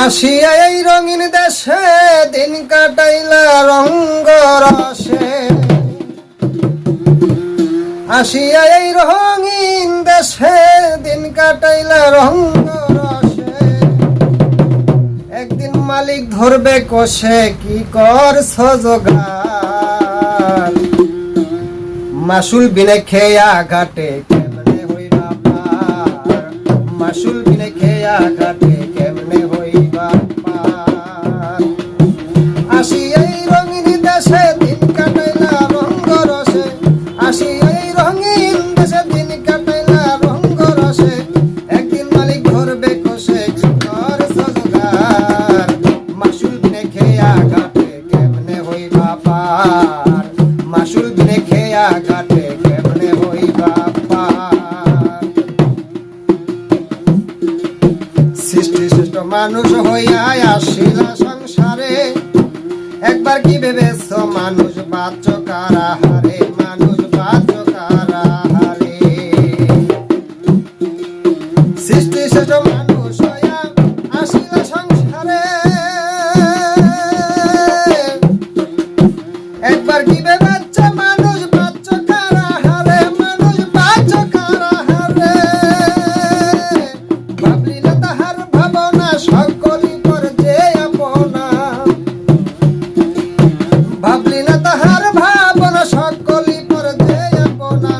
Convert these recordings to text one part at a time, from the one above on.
আসিয়া এই রঙিন দেশে দিন কাটাইলা রঙ্গ রসে, আসিয়া এই রঙিন দেশে দিন কাটাইলা রঙ্গ রসে। একদিন মালিক ধরবে কষে, কি করছ জোগাড়? মাসুল বিনে খেয়া ঘাটে কেমনে হইবা পার, মাসুল বিনে খেয়া ঘাটে কেমনে হইবা পার। আসি এই রঙিন দেশে দিন কাটাইলা রঙ্গ রসে, আসি এই রঙিন দেশে দিন কাটাইলা রঙ্গ রসে। একদিন মালিক ধরবে কষে, কি করছ জোগাড়? মাসুল বিনে খেয়া ঘাটে কেমনে হইবা পার, মাসুল বিনে খেয়া ঘাটে কেমনে হইবা পার। সৃষ্টি শ্রেষ্ঠ মানুষ হইয়া আসিলা সংসারে, একবার কি ভেবেছ মানুষ বাচ্চ কারা হারে, মানুষ বাচ্চ কারা হারে। সৃষ্টি শ্রেষ্ঠ মানুষ হইয়া আসিলা সংসারে, একবার কি ভেবেছ মানুষ বাচ্চ কারা হারে, মানুষ বাচ্চ কারা হারে। ভাবলি না তাহার ভাবনা সকলি পর যে আপনা, ভাবলি না তাহার ভাবনা সকলি পর যে আপনা।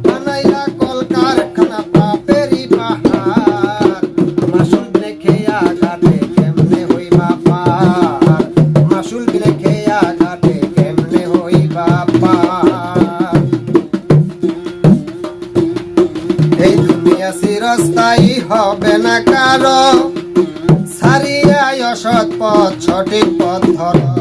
বানাইলা কল কারখানা পাপেরি পাহাড়, মাসুল বিনে খেয়া ঘাটে কেমনে হইবা পার, মাসুল বিনে খেয়া ঘাটে কেমনে হইবা পার। এই দুনিয়া চিরস্থায়ী হবে না কারো, ছাড়িয়া অসৎ পথ সঠিক পথ ধরো।